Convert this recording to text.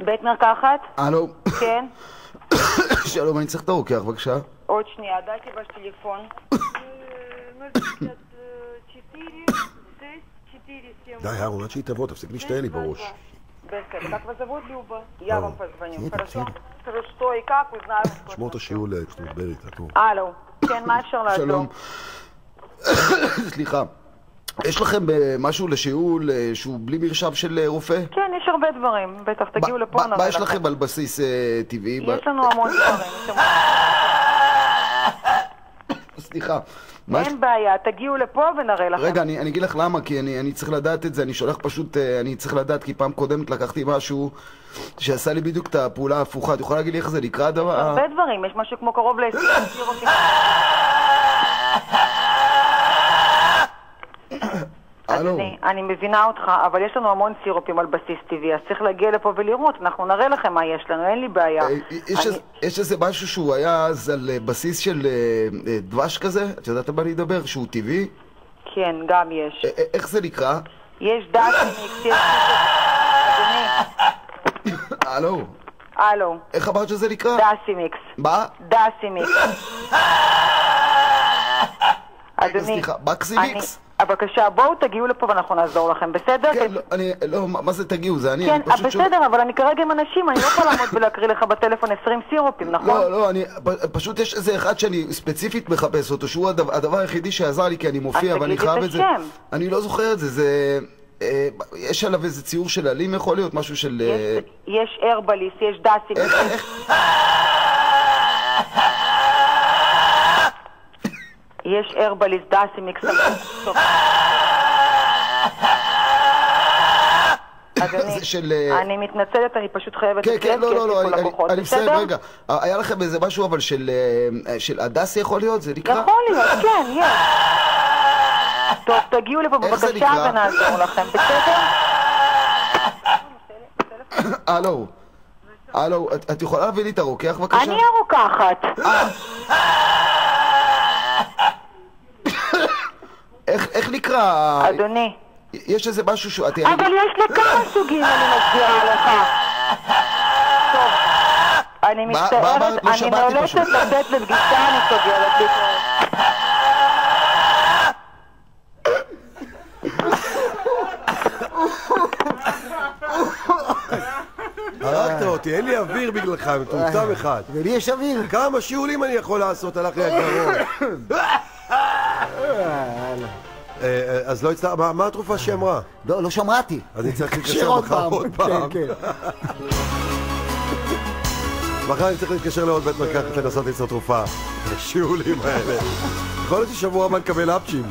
בית מרקחת? הלו. כן. שלום, אני צריך את הרוקח, בבקשה. עוד שנייה, дайте ваш телефон. 054-6-4-7. די, אהרון, עד שהיא תבוא, תפסיק להשתעל לי בראש. בסדר, как вас зовут, Люба? Я вам позвоню, хорошо? Что и как, узнаем. שמור את השיעול כשאתה מדבר איתה, טוב. הלו, כן, מה אפשר לעזור? שלום. סליחה. יש לכם משהו לשיעול שהוא בלי מרשם של רופא? כן, יש הרבה דברים. בטח, תגיעו לפה נראה לכם. מה יש לכם על בסיס טבעי? יש לנו המון דברים. סליחה. אין בעיה, תגיעו לפה ונראה לכם. רגע, אני אגיד לך למה, כי אני צריך לדעת את זה, אני שולח פשוט, אני צריך לדעת, כי פעם קודמת לקחתי משהו שעשה לי בדיוק את הפעולה ההפוכה. את יכולה להגיד לי איך זה נקרא הדבר? הרבה דברים, יש משהו כמו קרוב ל-20 סירופים. אדוני, אני מבינה אותך, אבל יש לנו המון סירופים על בסיס טבעי, אז צריך להגיע לפה ולראות, אנחנו נראה לכם מה יש לנו, אין לי בעיה. יש איזה משהו שהוא היה אז על בסיס של דבש כזה? את יודעת מה אני אדבר? שהוא טבעי? כן, גם יש. איך זה נקרא? יש דאסימיקס, יש... אדוני. הלו. הלו. איך אמרת שזה נקרא? דאסימיקס. מה? דאסימיקס. אדוני. סליחה, מקסימיקס? בבקשה, בואו תגיעו לפה ואנחנו נעזור לכם, בסדר? כן, לא, מה זה תגיעו? זה אני כן, פשוט בסדר, אבל אני כרגע עם אנשים, אני לא יכולה לעמוד ולהקריא לך בטלפון 20 סירופים, נכון? לא, פשוט יש איזה אחד שאני ספציפית מחפש אותו, שהוא הדבר היחידי שעזר לי, כי אני מופיע ואני חייב את זה. אני לא זוכר את זה, זה... יש עליו איזה ציור של עלים יכול להיות, משהו של... יש ארבליס, יש דאסימיקס. יש ארבליס, דאסימיקס. אדוני, אני מתנצלת, אני פשוט חייבת לסיים כסף כל לקוחות, אני מסיים, רגע. היה לכם איזה משהו אבל של הדסי יכול להיות? זה נקרא? יכול להיות, כן, יש. טוב, תגיעו לפה בבקשה ונעזור לכם, בסדר? הלו, את יכולה להביא לי את הרוקח בבקשה? אני הרוקחת. איך נקרא? אדוני. יש איזה משהו שהוא... אבל יש לו כמה סוגים, אני מסבירה לך. טוב, אני מצטערת, אני נאלצת לתת לפגישה, אני סוגרת להתראות. הרגת אותי, אין לי אוויר בגללך, מטומטם אחד. ולי יש אוויר. כמה שיעולים אני יכול לעשות, הלך לי הגרון. אז לא הצטער, מה התרופה שאמרה? לא שמעתי. אז אני צריך להתקשר מחר עוד פעם. מחר אני צריך להתקשר לעוד בית מרקחת לנסות למצוא תרופה. השיעולים האלה. יכול להיות ששבוע הבא נקבל אפצ'ים.